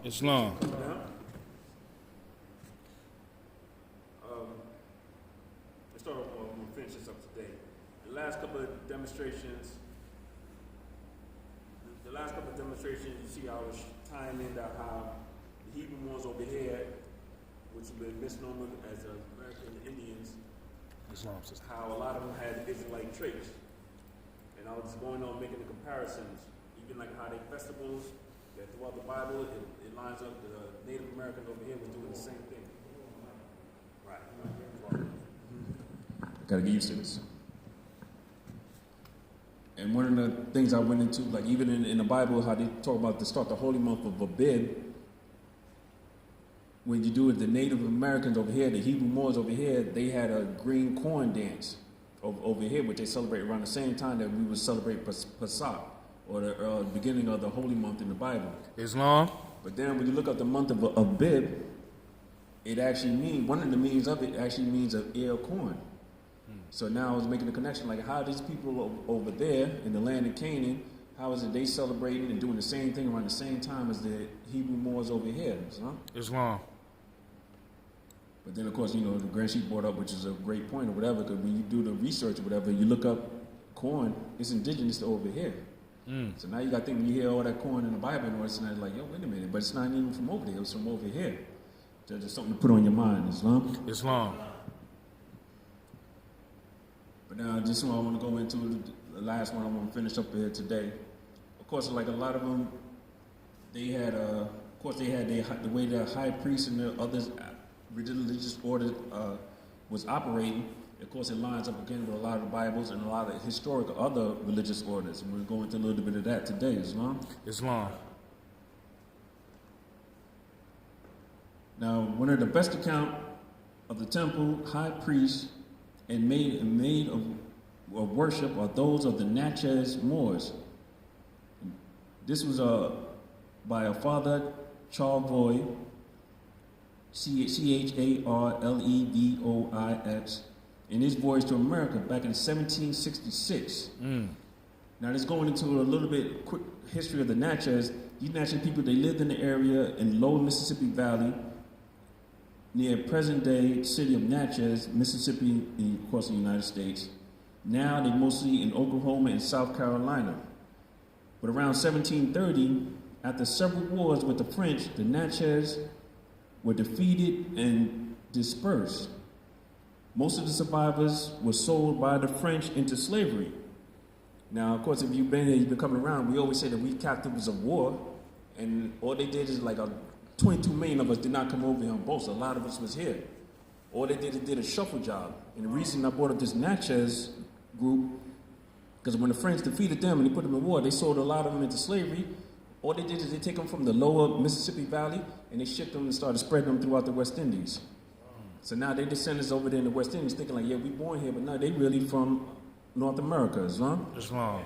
Islam. Let's start off, we'll finish this up today. The last couple of demonstrations, you see how it's tying in that how the Hebrew ones over here, which have been misnomer as American Indians, Islam. how a lot of them had Israelite traits. And I was just going on making the comparisons, even like how they festivals, that throughout the Bible, it lines up, the Native Americans over here was doing the same thing. Right. Gotta get used to this. And one of the things I went into, like even in the Bible, how they talk about to start the holy month of Abib, when you do it, the Native Americans over here, the Hebrew Moors over here, they had a green corn dance over here, which they celebrate around the same time that we would celebrate Pesach, or the beginning of the holy month in the Bible. Islam. But then when you look up the month of Abib, it actually means, one of the meanings of it actually means an ear of corn. So now I was making a connection, like how these people over there in the land of Canaan, how is it they celebrating and doing the same thing around the same time as the Hebrew Moors over here? Islam. But then, of course, you know, the Grand Sheik brought up, which is a great point or whatever, because when you do the research or whatever, you look up corn, it's indigenous to over here. So now you got to think, when you hear all that corn in the Bible, and it's not like, yo, wait a minute, but it's not even from over there, it's from over here. So just something to put on your mind, Islam. Islam. But now, this one I want to go into, the last one I want to finish up here today. Of course, like a lot of them, they had, of course, they had the way the high priest and the others religious order was operating. Of course, it lines up again with a lot of the Bibles and a lot of historic other religious orders. And we're going into a little bit of that today, Islam. Islam. Now, one of the best account of the temple, high priest, and maid of worship are those of the Natchez Moors. This was by a father, Charlevoix, Charlevoix, in his voyage to America back in 1766. Now, this going into a little bit quick history of the Natchez. These Natchez people, they lived in the area in lower Mississippi Valley, near present-day city of Natchez, Mississippi, of course, in the United States. Now they're mostly in Oklahoma and South Carolina. But around 1730, after several wars with the French, the Natchez were defeated and dispersed. Most of the survivors were sold by the French into slavery. Now, of course, if you've been here, you've been coming around, we always say that we captives of war, and all they did is 22 million of us did not come over here on boats. A lot of us was here. All they did is did a shuffle job. And the reason I brought up this Natchez group, because when the French defeated them and they put them in war, they sold a lot of them into slavery. All they did is they take them from the lower Mississippi Valley and they shipped them and started spreading them throughout the West Indies. So now their descendants over there in the West Indies thinking like, yeah, we born here, but no, they really from North America, Islam. Islam.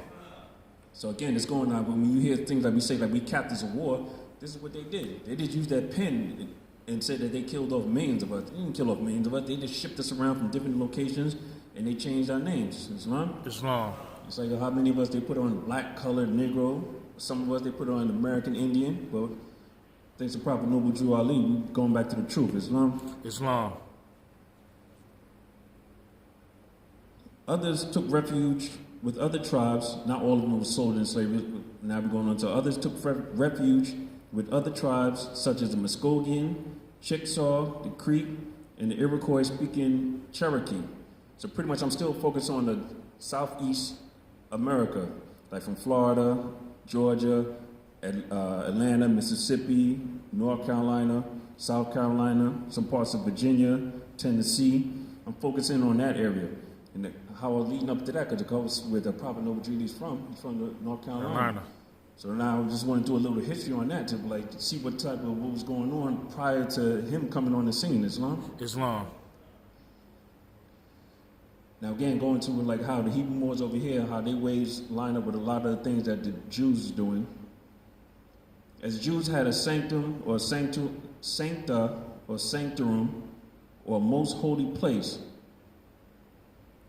So again, it's going on. When you hear things like we say, like we captives of war, this is what they did. They just used that pen and said that they killed off millions of us. They didn't kill off millions of us. They just shipped us around from different locations and they changed our names. Islam? Islam. It's like how many of us they put on black, colored, Negro. Some of us they put on American Indian. Well, thanks to Prophet Noble Drew Ali, we going back to the truth. Islam? Islam. Others took refuge with other tribes. Not all of them were sold in slavery. Now we're going on to others took refuge with other tribes such as the Muskogee, Chickasaw, the Creek, and the Iroquois-speaking Cherokee. So pretty much I'm still focused on the Southeast America, like from Florida, Georgia, Atlanta, Mississippi, North Carolina, South Carolina, some parts of Virginia, Tennessee. I'm focusing on that area. And how I was leading up to that, because it goes with the Prophet Noble Drew he's from North Carolina. So now I just want to do a little history on that to see what was going on prior to him coming on the scene. Islam? Islam. Now again, going to how the Hebrew Moors over here, how their ways line up with a lot of the things that the Jews is doing. As Jews had a sanctum or sancta or sanctorum or most holy place,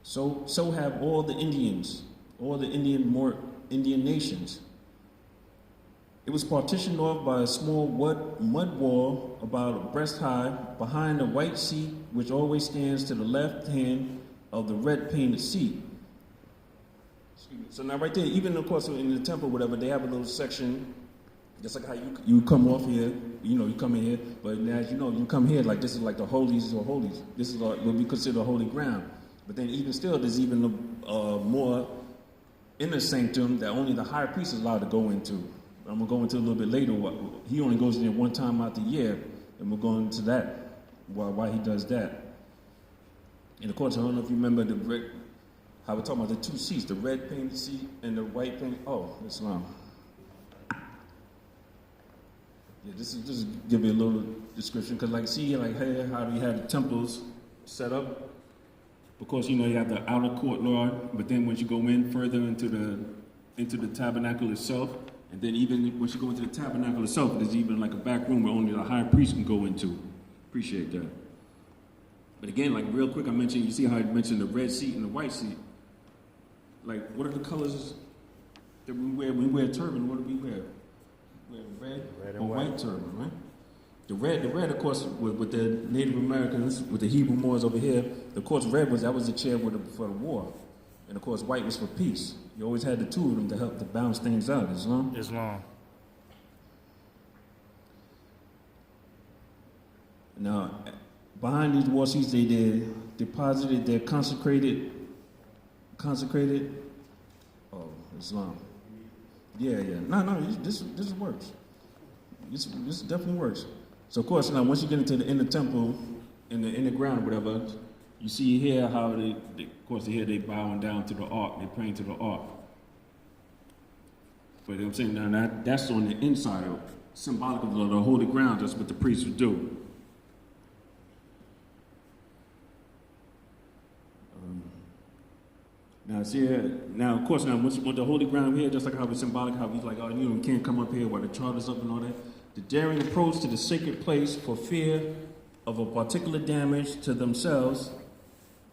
so have all the Indians, all the Indian nations. It was partitioned off by a small mud wall about a breast high behind a white seat which always stands to the left hand of the red painted seat. So now right there, even of course in the temple, whatever, they have a little section, just like how you come off here, you come in here, but as you know, you come here, like this is like the holies of holies. This is like what we consider holy ground. But then even still, there's even more inner sanctum that only the high priest is allowed to go into. I'm going to go into a little bit later. He only goes in there one time out the year, and we'll go into that, why he does that. And of course, I don't know if you remember how we're talking about the two seats, the red painted seat and the white painted. Oh, Islam. Yeah, this is give you a little description, because like see, like hey, how do you have the temples set up? Of course, you have the outer courtyard, but then once you go in further into the tabernacle itself, and then even once you go into the tabernacle itself, there's even like a back room where only the high priest can go into. Appreciate that. But again, like real quick, you see how I mentioned the red seat and the white seat. Like, what are the colors that we wear? We wear a turban. What do we wear? We wear red or white turban, right? The red, of course, with the Native Americans, with the Hebrew Moors over here, of course, red was the chair for the war. And of course, white was for peace. You always had the two of them to help to balance things out. Islam. Now, behind these war seats, they deposited their consecrated. Oh, Islam. Yeah. No. This works. This definitely works. So of course, now once you get into the inner temple, in the inner ground, whatever, you see here how they bowing down to the ark, they praying to the ark. But I'm saying now that's on the inside, symbolic of the holy ground. That's what the priests would do. Now see here, now of course once the holy ground here, just like how it's symbolic, how he's like, you can't come up here while the charter's up and all that. The daring approach to the sacred place for fear of a particular damage to themselves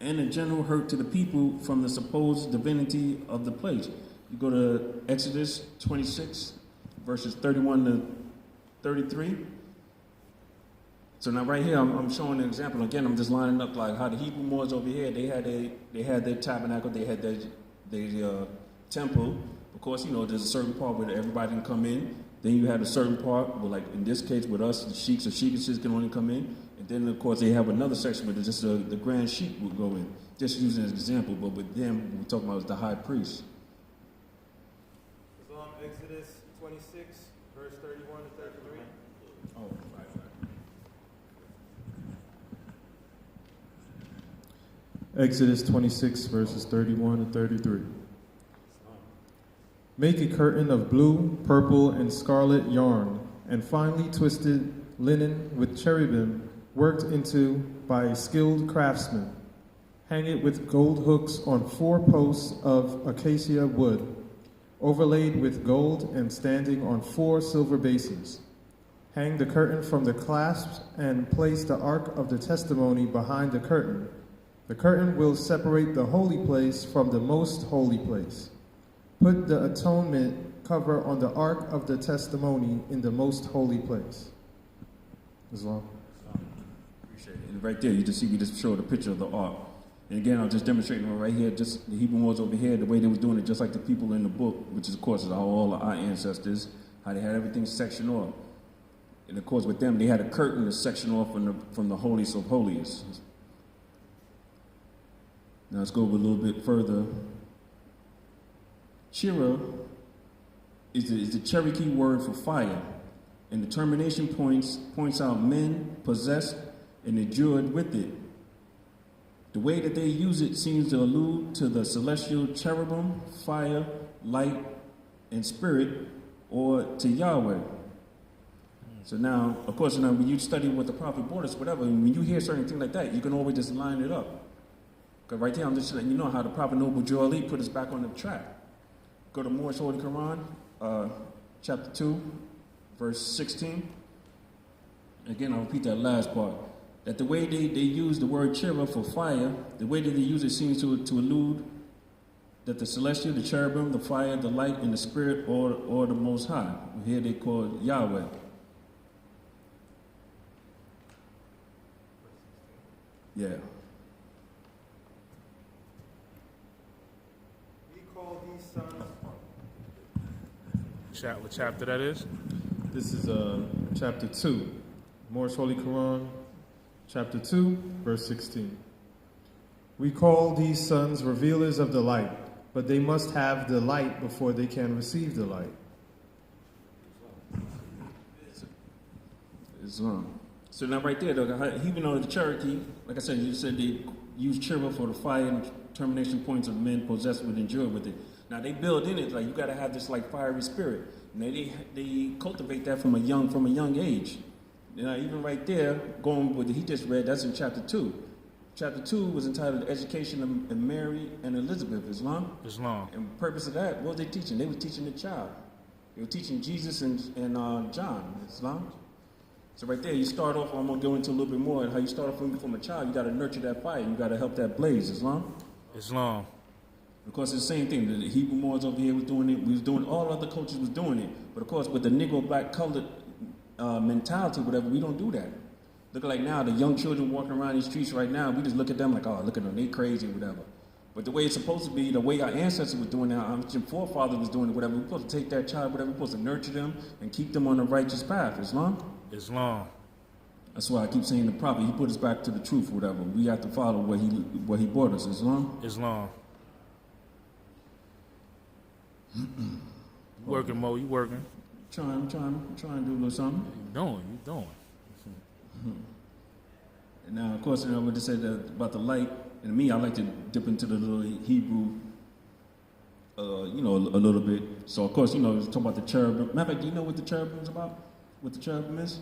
and a general hurt to the people from the supposed divinity of the place. You go to Exodus 26, verses 31 to 33. So now right here, I'm showing an example. Again, I'm just lining up like how the Hebrew Moors over here, they had their tabernacle, they had their temple. Of course, there's a certain part where everybody can come in. Then you have a certain part where, like in this case with us, the sheiks or sheikesses can only come in. And then, of course, they have another section where just the grand sheik would go in. Just using as an example, but with them, what we're talking about is the high priest. Islam, Exodus 26, verse 31 to 33. Oh, right. Exodus 26, verses 31 to 33. Make a curtain of blue, purple, and scarlet yarn, and finely twisted linen with cherubim worked into by a skilled craftsman. Hang it with gold hooks on 4 posts of acacia wood, overlaid with gold and standing on 4 silver bases. Hang the curtain from the clasps and place the ark of the testimony behind the curtain. The curtain will separate the holy place from the most holy place. Put the atonement cover on the ark of the testimony in the most holy place. Islam. Appreciate it. And right there, you just see we just showed a picture of the ark. And again, I'm just demonstrating it right here, just the Hebrew Moors over here, the way they was doing it, just like the people in the book, which is, of course, is how all of our ancestors, how they had everything sectioned off. And of course, with them, they had a curtain to section off from the holiest of holiest. Now let's go a little bit further. Chira is the Cherokee word for fire, and the termination points out men possessed and endured with it. The way that they use it seems to allude to the celestial cherubim, fire, light, and spirit, or to Yahweh. So now, of course, when you study what the prophet brought us, whatever, when you hear certain things like that, you can always just line it up. Because right there, I'm just letting you know how the prophet Noble Joel put us back on the track. Go to Moorish Holy Quran, chapter 2, verse 16. Again, I'll repeat that last part. That the way they use the word chira for fire, the way that they use it seems to allude that the celestial, the cherubim, the fire, the light, and the spirit, or the Most High. Here they call Yahweh. Yeah. We call these sons. What chapter that is? This is chapter 2, Moorish Holy Quran, chapter 2, verse 16. We call these sons revealers of the light, but they must have the light before they can receive the light. Islam. So now right there, though, even though the Cherokee, like I said, you said they use cherubim for the fire and termination points of men possessed with endure with it. Now they build in it like you got to have this like fiery spirit. And they cultivate that from a young age. Now even right there, going with what he just read, that's in chapter 2. Chapter 2 was entitled Education of Mary and Elizabeth, Islam. Islam. And the purpose of that, what was they teaching? They were teaching the child. They were teaching Jesus and John, Islam. So right there, you start off, I'm going to go into a little bit more, and how you start off from a child, you got to nurture that fire, you got to help that blaze, Islam. Islam. Because it's the same thing, the Hebrew Moors over here was doing it, we was doing, all other cultures was doing it. But of course, with the Negro black colored mentality, whatever, we don't do that. Look like now, the young children walking around these streets right now, we just look at them like, oh, look at them, they crazy or whatever. But the way it's supposed to be, the way our ancestors were doing it, our forefathers was doing it, whatever, we're supposed to take that child, whatever, we're supposed to nurture them and keep them on the righteous path, Islam. Islam. That's why I keep saying the prophet, he put us back to the truth, whatever. We have to follow what he brought us, Islam. Islam. You working, Mo? You working? I'm trying to do a little something. You doing. And now, of course, I would just say that about the light. And me, I like to dip into the little Hebrew, a little bit. So, of course, it's talking about the cherubim. Matter of fact, do you know what the cherubim is about? What the cherubim is?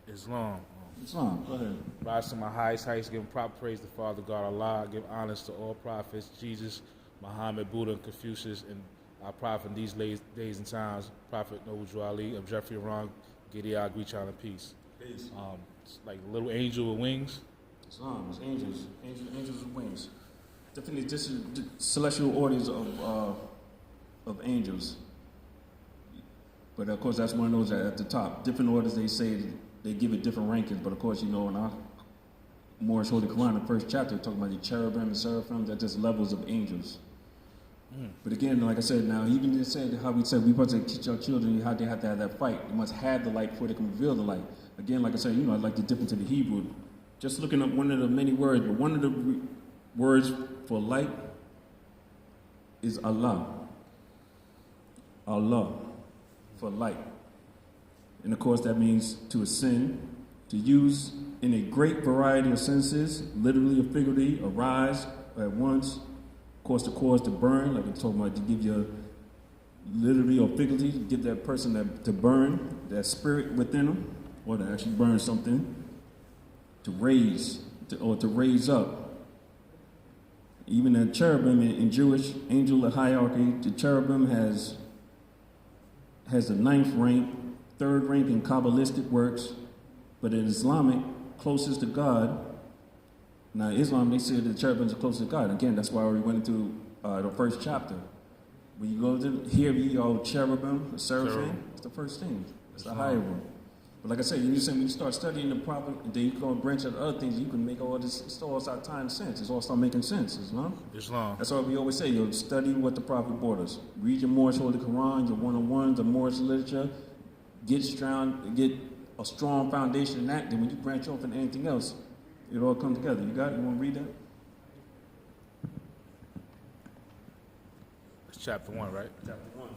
Islam. Islam. Go ahead. Rise to my highest heights, giving proper praise to Father God Allah, give honors to all prophets, Jesus, Muhammad, Buddha, and Confucius, and our prophet in these days and times, Prophet Noble Ali, of Jeffrey Arang, Gideon, greet y'all in peace. Peace. It's like a little angel with wings. Islam is angels with wings. Definitely, this is the celestial orders of angels. But of course, that's one of those at the top. Different orders, they say they give it different rankings. But of course, in our Moorish Holy Quran, the first chapter, talking about the cherubim and seraphim, they're just levels of angels. But again, like I said, now even they said how we said we supposed to teach our children how they have to have that fight. They must have the light before they can reveal the light. Again, like I said, I'd like to dip into the Hebrew. Just looking up one of the many words, but one of the words for light is Allah. Allah, for light. And of course, that means to ascend, to use in a great variety of senses, literally or figuratively, arise at once, course to cause, to burn, like I'm talking about, to give you literally or figuratively, to give that person to burn, that spirit within them, or to actually burn something, to raise, or to raise up. Even the cherubim in Jewish angel hierarchy, the cherubim has the 9th rank, 3rd rank in Kabbalistic works, but in Islamic, closest to God. Now, Islam, they say the cherubims are closest to God. Again, that's why we went into the first chapter. When you go to here, cherubim, the seraphim, it's the first thing. It's the higher one. But like I said, when you start studying the prophet, then you go and branch out other things, you can make all this, it all start tying sense. It all start making sense, Islam. That's why we always say, study what the prophet brought us. Read your Moorish Holy Quran, your one-on-ones, the Moorish literature. Get a strong foundation in that. Then when you branch off into anything else, it all comes together. You got it? You want to read that? It's chapter 1, right? Chapter 1.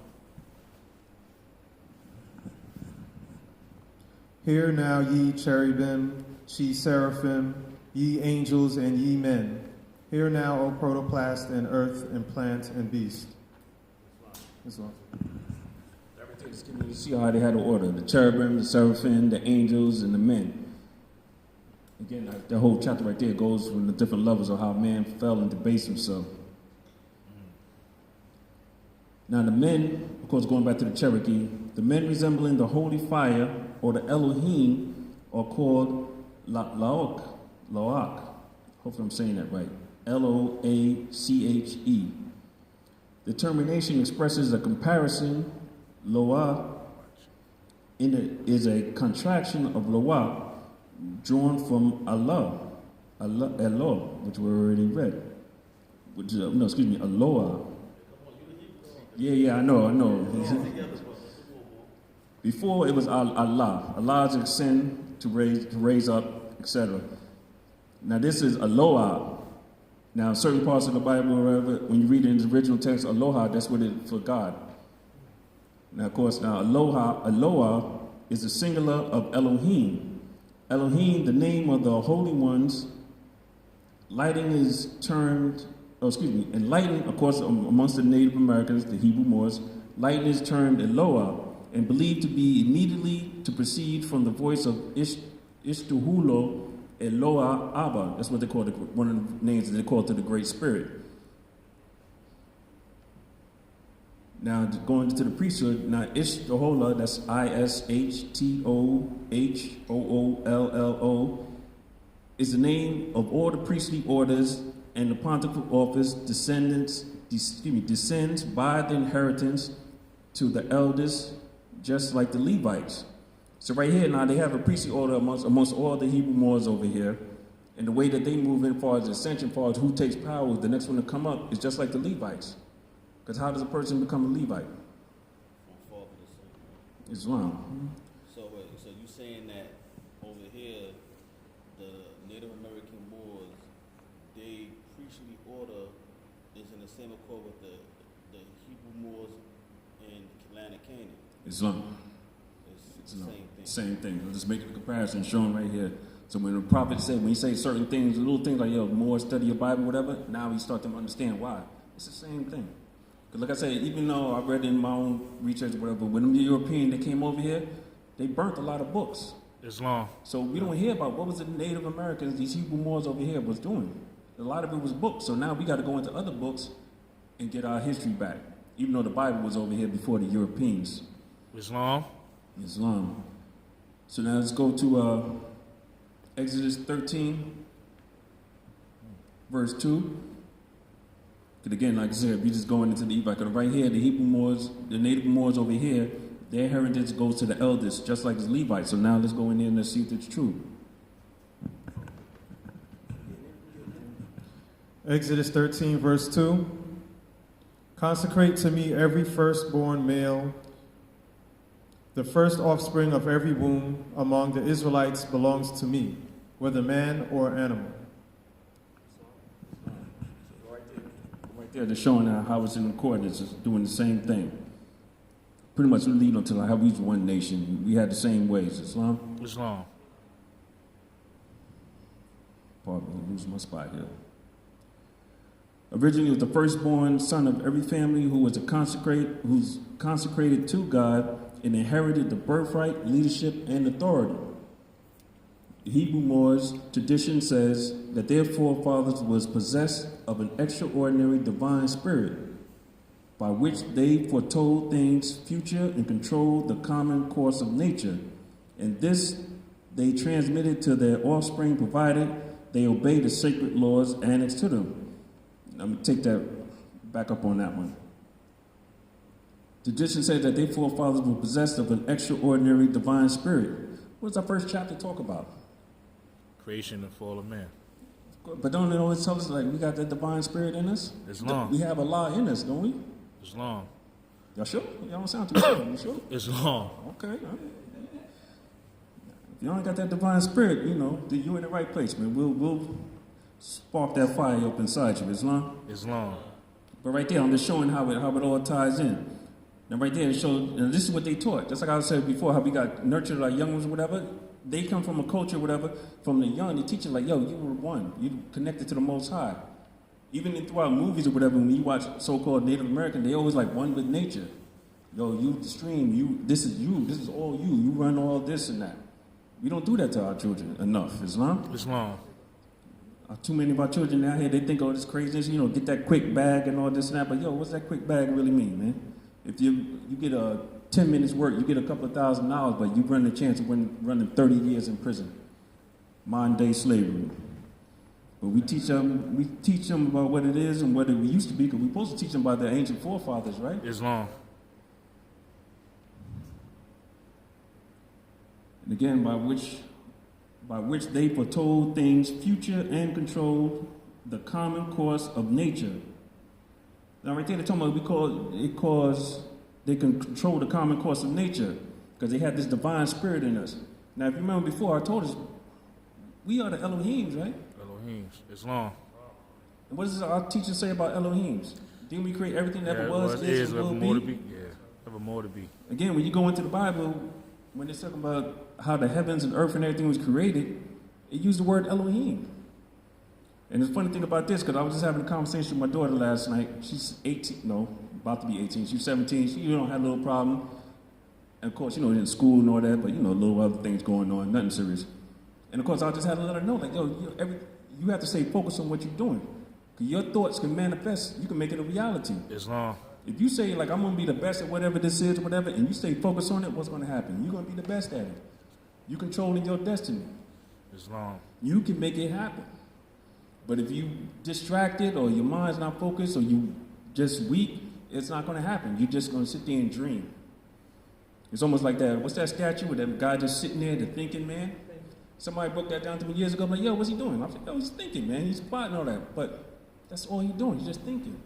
Hear now, ye cherubim, ye seraphim, ye angels, and ye men. Hear now, O protoplast, and earth, and plant, and beast. Islam. Everything is given. You see how they had the order: the cherubim, the seraphim, the angels, and the men. Again, the whole chapter right there goes from the different levels of how man fell and debased himself. Now the men, of course, going back to the Cherokee, the men resembling the holy fire or the Elohim are called Laok. Hopefully I'm saying that right. Loache. The termination expresses a comparison. Loa is a contraction of Loa, drawn from Allah, which we already read. Aloha. Yeah, I know. Before it was Allah. Allah is sin to raise up, etc. Now this is aloha. Now certain parts of the Bible, or whatever, when you read it in the original text, aloha, that's what it for God. Now of course, aloha is the singular of Elohim. Elohim, the name of the holy ones. Enlightened, of course, amongst the Native Americans, the Hebrew Moors, lighten is termed Eloah and believed to be immediately to proceed from the voice of Ishtuhulo Eloah Abba. That's what they call one of the names that they call to the Great Spirit. Now, going to the priesthood, now Ishtohola, that's Ishtohoollo, is the name of all the priestly orders, and the pontifical office descends by the inheritance to the eldest, just like the Levites. So right here now, they have a priestly order amongst all the Hebrew Moors over here, and the way that they move in as far as ascension, as far as who takes power, the next one to come up is just like the Levites. Because how does a person become a Levite? Islam. So you saying that over here, the Native American Moors, they priestly order is in the same accord with the Hebrew Moors in Atlantic Canaan. Islam. It's the same thing. Same thing. I'm just making a comparison shown right here. So when the prophet said, when he say certain things, little things like, more study your Bible, whatever, now we start to understand why. It's the same thing. Because like I said, even though I read in my own research or whatever, when the Europeans that came over here, they burnt a lot of books. Islam. So we don't hear about what was the Native Americans, these Hebrew Moors over here was doing. A lot of it was books. So now we got to go into other books and get our history back, even though the Bible was over here before the Europeans. Islam. So now let's go to Exodus 13, verse 2. Because again, like I said, we just going into the Because right here, the Hebrew Moors, the Native Moors over here, their heritage goes to the eldest, just like the Levites. So now let's go in there and let's see if it's true. Exodus 13, verse 2. Consecrate to me every firstborn male. The first offspring of every womb among the Israelites belongs to me, whether man or animal. Right there, they're showing how it's in accordance, it's doing the same thing. Pretty much we lead on to how we was one nation. We had the same ways. Islam. Pardon me, lose my spot here. Originally, it was the firstborn son of every family who's consecrated to God and inherited the birthright, leadership, and authority. The Hebrew Moors tradition says that their forefathers was possessed of an extraordinary divine spirit, by which they foretold things future and controlled the common course of nature. And this they transmitted to their offspring, provided they obey the sacred laws annexed to them. I'm going to take that back up on that one. Tradition says that their forefathers were possessed of an extraordinary divine spirit. What does our first chapter talk about? Creation and fall of man. But don't it always tell us, like, we got that divine spirit in us? Islam. We have Allah in us, don't we? Islam. Y'all sure? Y'all don't sound too sure. You sure? Islam. Okay. If you don't got that divine spirit, then you're in the right place, man. We'll spark that fire up inside you. Islam. But right there, I'm just showing how it all ties in. And right there, it shows, and this is what they taught. Just like I said before, how we got nurtured our young ones or whatever. They come from a culture, whatever, from the young, they teach you like, you were one. You connected to the Most High. Even throughout movies or whatever, when you watch so-called Native American, they always like one with nature. You the stream, this is all you. You run all this and that. We don't do that to our children enough. Islam. Too many of our children out here, they think all this craziness, get that quick bag and all this and that. But what's that quick bag really mean, man? If you get a 10 minutes work, you get a couple of $1,000, but you run the chance of running 30 years in prison. Modern day slavery. But we teach them about what it is and what it used to be, because we're supposed to teach them about their ancient forefathers, right? Islam. And again, by which they foretold things future and controlled the common course of nature. Now, right there, they're talking about they can control the common course of nature because they have this divine spirit in us. Now, if you remember before, I told us we are the Elohims, right? Elohim's. Islam. And what does our teacher say about Elohims? Didn't we create everything that ever was, is, and ever will more to be? be. Yeah, ever more to be. Again, when you go into the Bible, when it's talking about how the heavens and earth and everything was created, it used the word Elohim. And the funny thing about this, because I was just having a conversation with my daughter last night. She's 18, no, about to be 18. She's 17. She had a little problem. And of course, in school and all that, but little other things going on, nothing serious. And of course, I just had to let her know, like, you have to stay focused on what you're doing. Because your thoughts can manifest, you can make it a reality. Islam. If you say, like, I'm going to be the best at whatever this is or whatever, and you stay focused on it, what's going to happen? You're going to be the best at it. You're controlling your destiny. Islam. You can make it happen. But if you distracted or your mind's not focused or you just weak, it's not going to happen. You're just going to sit there and dream. It's almost like that. What's that statue with that guy just sitting there, the thinking man? Somebody broke that down to me years ago. I'm like, yo, what's he doing? I was like, yo, he's thinking, man. He's plotting all that. But that's all he's doing. He's just thinking.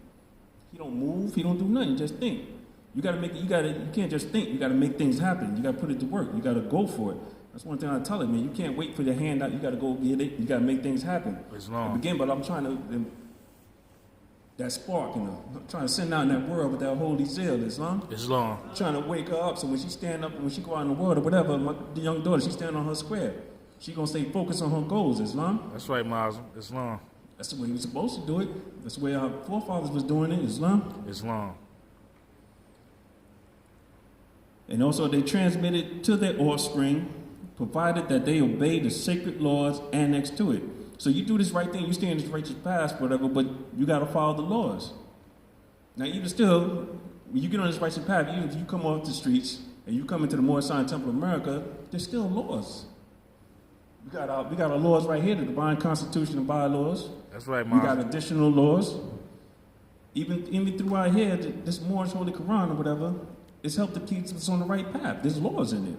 He don't move. He don't do nothing. Just think. You got to make it. You can't just think. You got to make things happen. You got to put it to work. You got to go for it. That's one thing I tell him, man. You can't wait for your handout. You got to go get it. You got to make things happen. Islam. Again, but I'm trying to, that spark, I'm trying to send out in that world with that holy zeal, Islam. Islam. I'm trying to wake her up so when she stand up, when she go out in the world or whatever, the young daughter, she stand on her square. She going to stay focused on her goals, Islam. That's right, Muslim. Islam. That's the way he was supposed to do it. That's the way our forefathers was doing it, Islam. Islam. And also they transmitted to their offspring, provided that they obey the sacred laws annexed to it. So you do this right thing, you stay in this righteous path, whatever, but you got to follow the laws. Now, even still, when you get on this righteous path, even if you come off the streets and you come into the Moorish Temple of America, there's still laws. We got our laws right here, the divine constitution and bylaws. That's right, We got Muslim. additional laws. Even throughout here, this Moorish Holy Quran or whatever, it's helped to keep us on the right path. There's laws in it.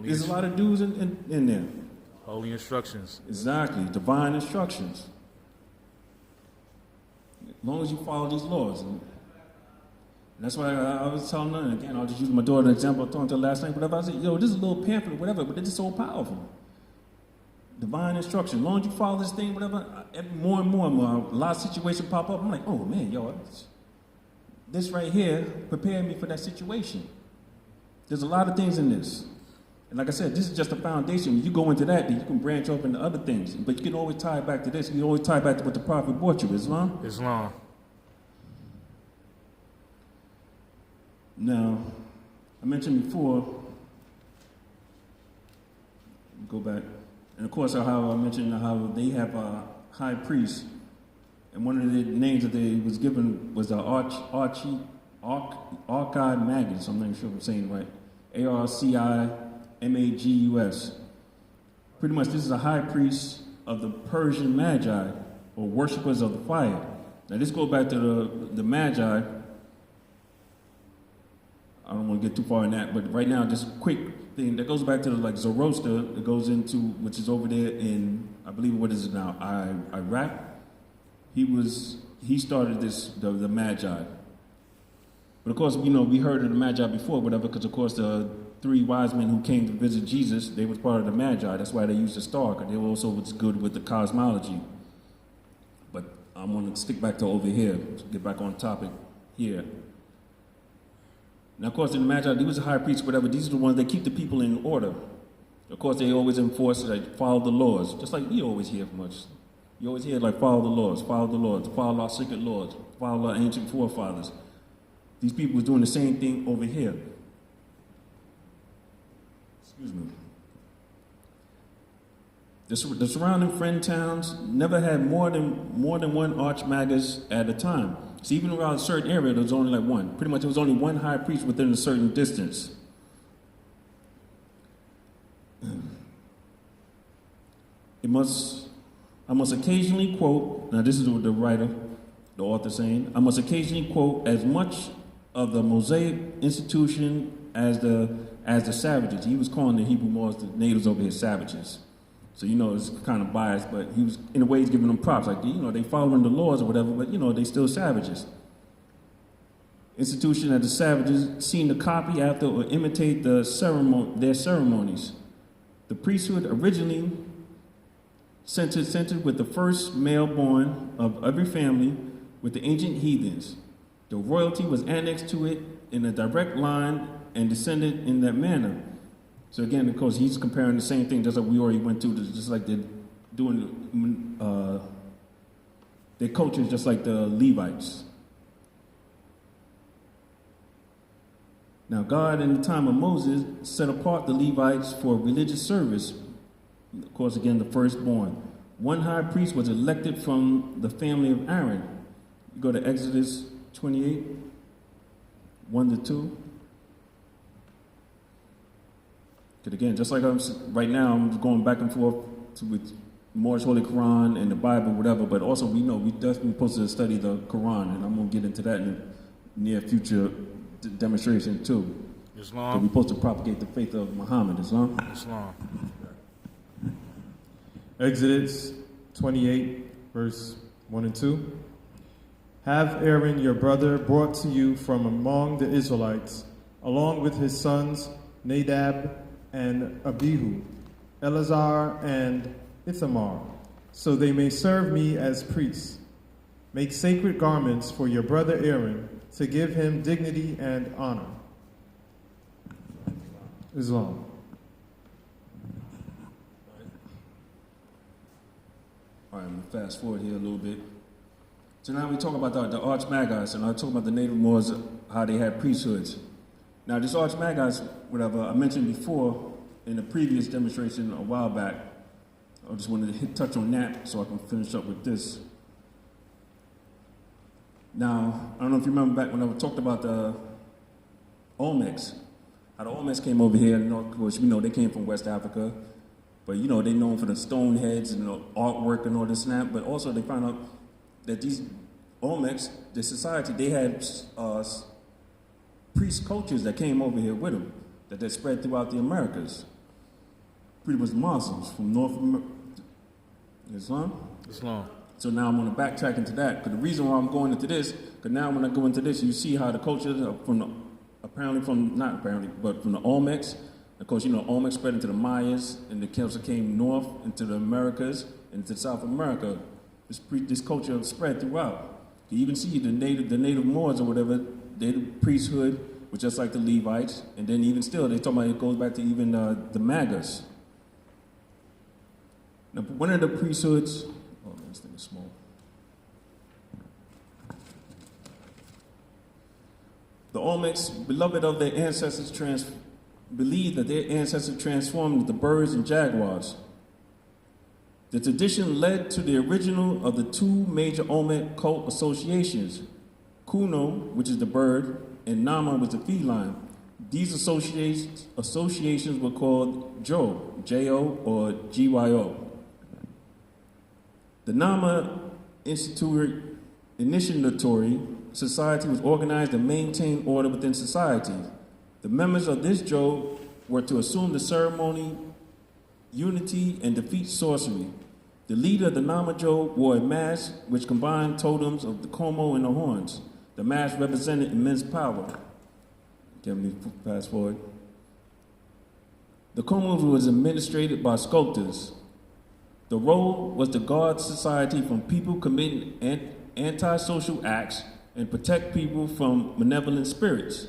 There's a lot of dudes in there. Holy instructions. Exactly, divine instructions. As long as you follow these laws. And that's why I was telling her, and again, I'll just use my daughter as an example. I was talking to her last night, whatever. I said, yo, this is a little pamphlet, whatever, but it's so powerful. Divine instruction. As long as you follow this thing, whatever, more and more, a lot of situations pop up. I'm like, oh man, yo, this right here prepared me for that situation. There's a lot of things in this. And like I said, this is just a foundation. When you go into that, then you can branch off into other things. But you can always tie it back to this. You can always tie it back to what the Prophet brought you, Islam. Islam. Now, I mentioned before, go back, and of course how I mentioned how they have a high priest, and one of the names that they was given was the Archie Magus. I'm not sure if I'm saying it right. Arcimagus. Pretty much, this is a high priest of the Persian Magi, or worshippers of the fire. Now, this goes back to the Magi. I don't want to get too far in that, but right now, just a quick thing that goes back to like Zoroaster. That goes into which is over there in, I believe, what is it now? Iraq. He started the Magi. But of course, we heard of the Magi before, whatever, because of course the 3 wise men who came to visit Jesus, they was part of the Magi. That's why they used the star, because they also was good with the cosmology. But I'm going to stick back to over here, get back on topic here. Now, of course, in the Magi, they was a high priest, whatever. These are the ones that keep the people in order. Of course, they always enforce, like, follow the laws, just like we always hear from us. You always hear, like, follow the laws, follow our sacred laws, follow our ancient forefathers. These people was doing the same thing over here. Excuse me. The surrounding friend towns never had more than one archmagus at a time. So even around a certain area, there was only like one. Pretty much, there was only one high priest within a certain distance. I must occasionally quote, now this is what the writer, the author saying, I must occasionally quote as much of the Mosaic institution as the savages. He was calling the Hebrew Moors, the natives over here, savages. So, it's kind of biased, but he was, in a way, he's giving them props. Like, they following the laws or whatever, but, they still savages. Institution that the savages seem to copy after or imitate their ceremonies. The priesthood originally centered with the first male born of every family with the ancient heathens. The royalty was annexed to it in a direct line and descended in that manner. So again, of course, he's comparing the same thing just like we already went through, just like they're doing their culture, just like the Levites. Now, God, in the time of Moses, set apart the Levites for religious service. Of course, again, the firstborn. One high priest was elected from the family of Aaron. You go to Exodus 28, 1 to 2. Because again, just like right now, I'm going back and forth with Moorish Holy Quran and the Bible, whatever, but also we know we definitely supposed to study the Quran, and I'm going to get into that in the near future demonstration too. Islam. So we're supposed to propagate the faith of Muhammad, Islam. Exodus 28, verse 1 and 2. Have Aaron your brother brought to you from among the Israelites, along with his sons Nadab and Abihu, Eleazar and Ithamar, so they may serve me as priests. Make sacred garments for your brother Aaron to give him dignity and honor. Islam. All right, I'm gonna fast forward here a little bit. So now we talk about the Archmagists, and I talk about the native Moors, how they had priesthoods. Now this Archmagist, whatever I mentioned before in the previous demonstration a while back, I just wanted to touch on that so I can finish up with this. Now, I don't know if you remember back when I talked about the Olmecs, how the Olmecs came over here, and of course, they came from West Africa, but they're known for the stone heads and the artwork and all this and that, but also they found out that these Olmecs, the society, they had priest cultures that came over here with them, that they spread throughout the Americas. Pretty much Muslims from North America. Islam? So now I'm going to backtrack into that, because the reason why I'm going into this, because now when I go into this, you see how the culture from the Olmecs, of course, Olmecs spread into the Mayas, and the culture came north into the Americas, and into South America. This culture spread throughout. You even see the native Moors or whatever, they the priesthood was just like the Levites, and then even still, they talk about it goes back to even the Magas. Now, one of the priesthoods, this thing is small. The Olmecs, beloved of their ancestors, believed that their ancestors transformed into birds and jaguars. The tradition led to the original of the two major Olmec cult associations, Kuno, which is the bird, and Nama, which is the feline. These associations were called Jo, J-O, or G-Y-O. The Nama Initiatory Society was organized to maintain order within society. The members of this Jo were to assume the ceremony, unity, and defeat sorcery. The leader of the Nama Jo wore a mask which combined totems of the Como and the horns. The mask represented immense power. Let me fast forward. The Como was administered by sculptors. The role was to guard society from people committing antisocial acts and protect people from malevolent spirits.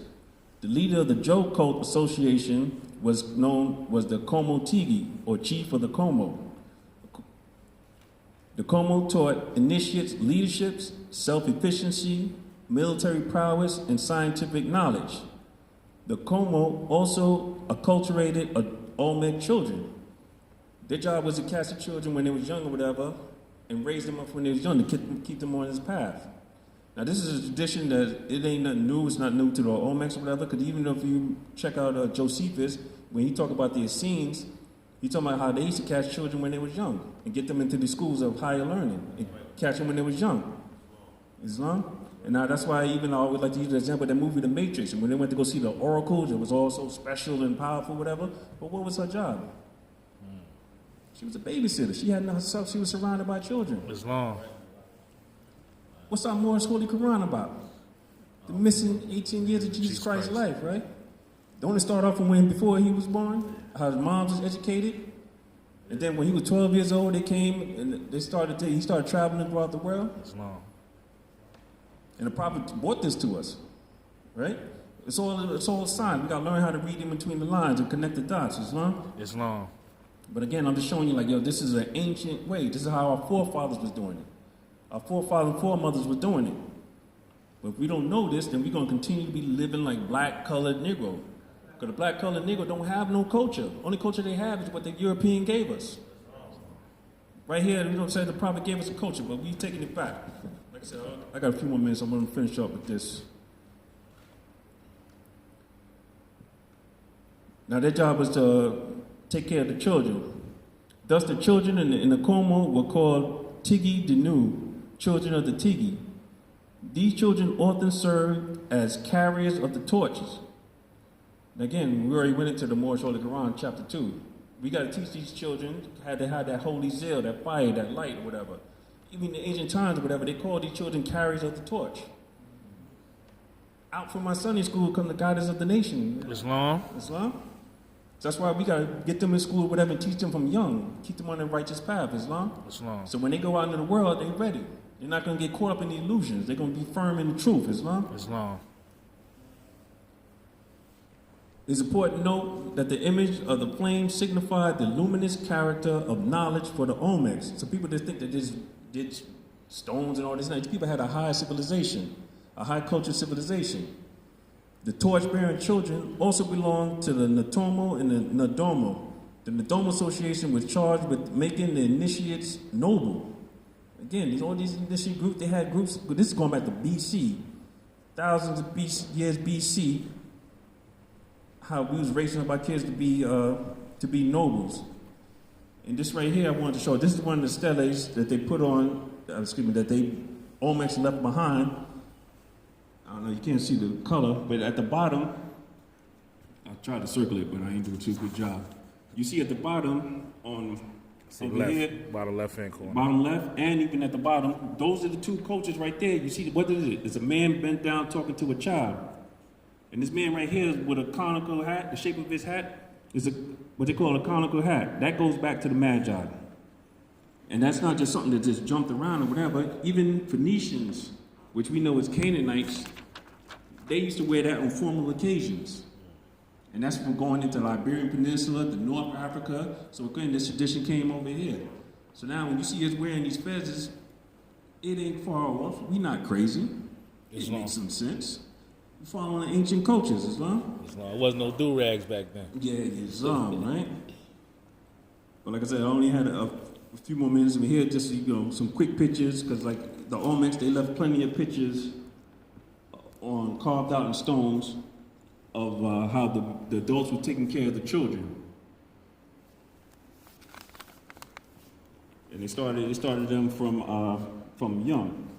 The leader of the Jo Cult Association was the Como Tigi, or chief of the Como. The Como taught initiates leaderships, self-efficiency, military prowess, and scientific knowledge. The Como also acculturated Olmec children. Their job was to catch the children when they was young or whatever, and raise them up when they was young to keep them on this path. Now this is a tradition that it ain't nothing new. It's not new to the Olmecs or whatever, because even if you check out Josephus, when he talk about the Essenes, He's talking about how they used to catch children when they was young and get them into the schools of higher learning and catch them when they was young. Islam. And now that's why even I always like to use the example of that movie The Matrix. And when they went to go see the oracles, it was all so special and powerful, whatever. But what was her job? She was a babysitter. She had herself. She was surrounded by children. Islam. What's our Moorish Holy Quran about? The missing 18 years of Jesus Christ's life, right? Don't it start off from when before he was born? How his mom was educated? And then when he was 12 years old, they came and he started traveling throughout the world. Islam. And the prophet brought this to us, right? It's all a sign. We got to learn how to read in between the lines and connect the dots. Islam. But again, I'm just showing you, like, yo, this is an ancient way. This is how our forefathers was doing it. Our forefathers and foremothers were doing it. But if we don't know this, then we're going to continue to be living like black-colored Negro. Because the black-colored Negro don't have no culture. Only culture they have is what the European gave us. Right here, we don't say the prophet gave us a culture, but we've taken it back. Like I said, I got a few more minutes. I'm going to finish up with this. Now, their job was to take care of the children. Thus, the children in the Como were called Tigi Dinu, children of the Tigi. These children often served as carriers of the torches. And again, we already went into the Moorish Holy Quran, chapter 2. We got to teach these children how to have that holy zeal, that fire, that light, or whatever. Even in the ancient times or whatever, they called these children carriers of the torch. Out from my Sunday school come the guiders of the nation. Islam. So that's why we got to get them in school, whatever, and teach them from young. Keep them on the righteous path, Islam. So when they go out into the world, they're ready. They're not going to get caught up in the illusions. They're going to be firm in the truth, Islam. It's important to note that the image of the flame signified the luminous character of knowledge for the Olmecs. So people just think that this did stones and all this. These people had a high civilization, a high culture civilization. The torch-bearing children also belonged to the Natomo and the Nadomo. The Nadomo Association was charged with making the initiates noble. Again, all these initiate groups, they had groups. This is going back to BC, thousands of years BC. How we was raising up our kids to be nobles. And this right here, I wanted to show. This is one of the steles that they put on. That they Olmecs left behind. I don't know. You can't see the color, but at the bottom, I tried to circle it, but I ain't doing too good job. You see at the bottom on over left, here, bottom left hand corner. bottom left, and even at the bottom, those are the two cultures right there. You see what is it? It's a man bent down talking to a child. And this man right here with a conical hat, the shape of his hat is what they call a conical hat. That goes back to the Magi. And that's not just something that just jumped around or whatever. Even Phoenicians, which we know as Canaanites, they used to wear that on formal occasions. And that's from going into the Iberian Peninsula, the North Africa. So again, this tradition came over here. So now when you see us wearing these feathers, it ain't far off. We not crazy. It makes some sense. Following the ancient cultures, Islam. It wasn't no do-rags back then. Yeah, Islam, right? But like I said, I only had a few more minutes over here, just some quick pictures, because like the Olmecs, they left plenty of pictures carved out in stones of how the adults were taking care of the children. And they started them from young.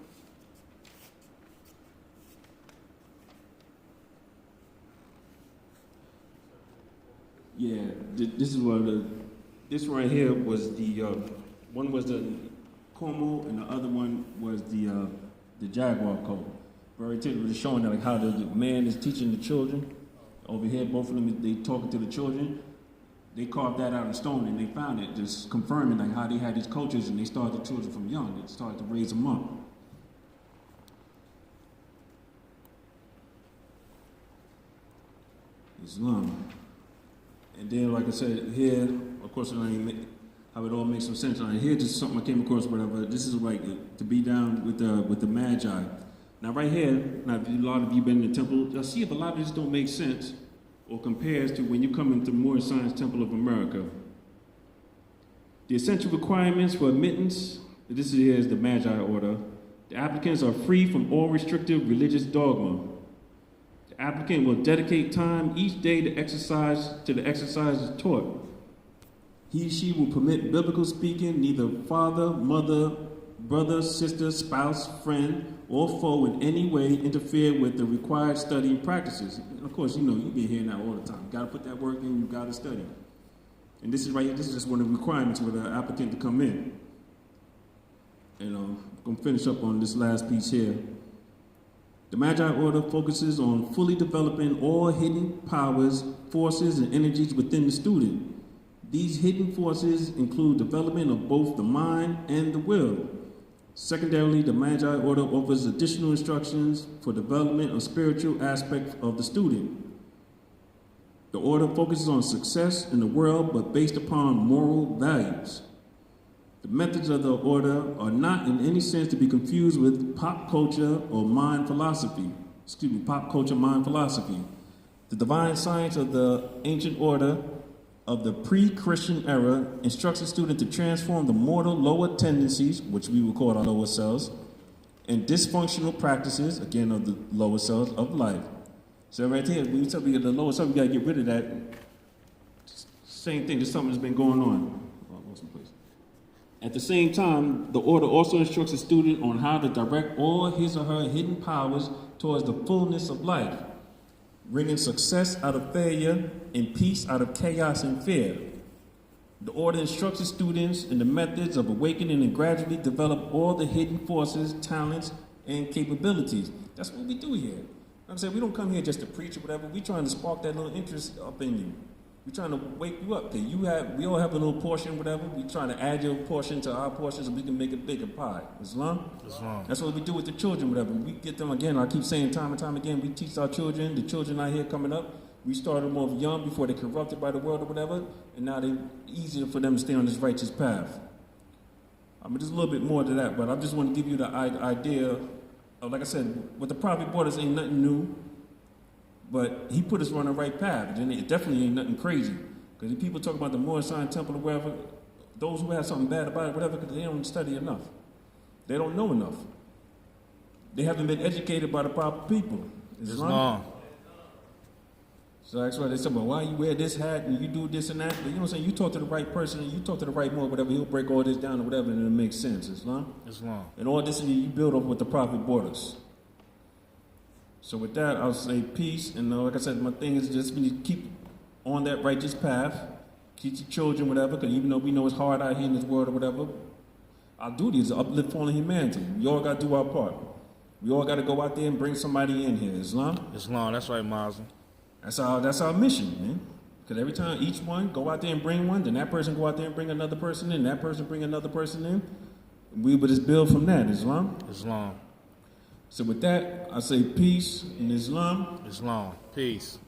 Yeah, this right here was the one was the Como and the other one was the Jaguar code. Very typically showing that like how the man is teaching the children. Over here, both of them they talking to the children. They carved that out in stone and they found it, just confirming like how they had these cultures and they started the children from young. They started to raise them up. Islam. And then, like I said, here, of course, how it all makes some sense. Here, just something I came across, whatever. This is like to be down with the Magi. Now, right here, now a lot of you been in the temple. You'll see if a lot of this don't make sense or compares to when you come into the Moorish Science Temple of America. The essential requirements for admittance. This is the Magi order. The applicants are free from all restrictive religious dogma. The applicant will dedicate time each day to the exercises taught. She will permit biblical speaking, neither father, mother, brother, sister, spouse, friend, or foe in any way interfere with the required studying practices. And of course, you know, you've been hearing that all the time. You got to put that work in, you got to study. And this is right here, this is just one of the requirements for the applicant to come in. And I'm going to finish up on this last piece here. The Magi Order focuses on fully developing all hidden powers, forces, and energies within the student. These hidden forces include development of both the mind and the will. Secondarily, the Magi Order offers additional instructions for development of spiritual aspects of the student. The order focuses on success in the world, but based upon moral values. The methods of the order are not in any sense to be confused with pop culture or mind philosophy. Pop culture, mind philosophy. The divine science of the ancient order of the pre-Christian era instructs the student to transform the mortal lower tendencies, which we would call our lower selves, and dysfunctional practices, again, of the lower selves of life. So right here, when you tell me the lower self, we got to get rid of that. Same thing, there's something that's been going on. At the same time, the order also instructs the student on how to direct all his or her hidden powers towards the fullness of life, bringing success out of failure and peace out of chaos and fear. The order instructs the students in the methods of awakening and gradually develop all the hidden forces, talents, and capabilities. That's what we do here. I'm saying we don't come here just to preach or whatever. We're trying to spark that little interest up in you. We're trying to wake you up. We all have a little portion, whatever. We're trying to add your portion to our portion so we can make a bigger pie. Islam? Islam. That's what we do with the children, whatever. We get them again. I keep saying time and time again, we teach our children, the children out here coming up. We started them off young before they're corrupted by the world or whatever, and now they're easier for them to stay on this righteous path. There's a little bit more to that, but I just want to give you the idea of, like I said, what the prophet brought us ain't nothing new. But he put us on the right path. And it definitely ain't nothing crazy. Because if people talk about the Moorish temple or wherever, those who have something bad about it, whatever, because they don't study enough. They don't know enough. They haven't been educated by the proper people. Islam. So that's why they say, well, why you wear this hat and you do this and that? But you know what I'm saying? You talk to the right person, and you talk to the right Moor, whatever, he'll break all this down or whatever, and it'll make sense. Islam? Islam. And all this you build up what the prophet brought us. So with that, I'll say peace. And like I said, my thing is just we need to keep on that righteous path. Teach your children, whatever, because even though we know it's hard out here in this world or whatever, our duty is to uplift fallen humanity. We all got to do our part. We all got to go out there and bring somebody in here. Islam? Islam, that's right, Muslim. That's our mission, man. Because every time each one go out there and bring one, then that person go out there and bring another person in, that person bring another person in. We would just build from that. Islam? Islam. So with that, I say peace in Islam. Islam. Peace.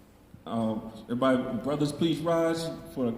Everybody, brothers, please rise for a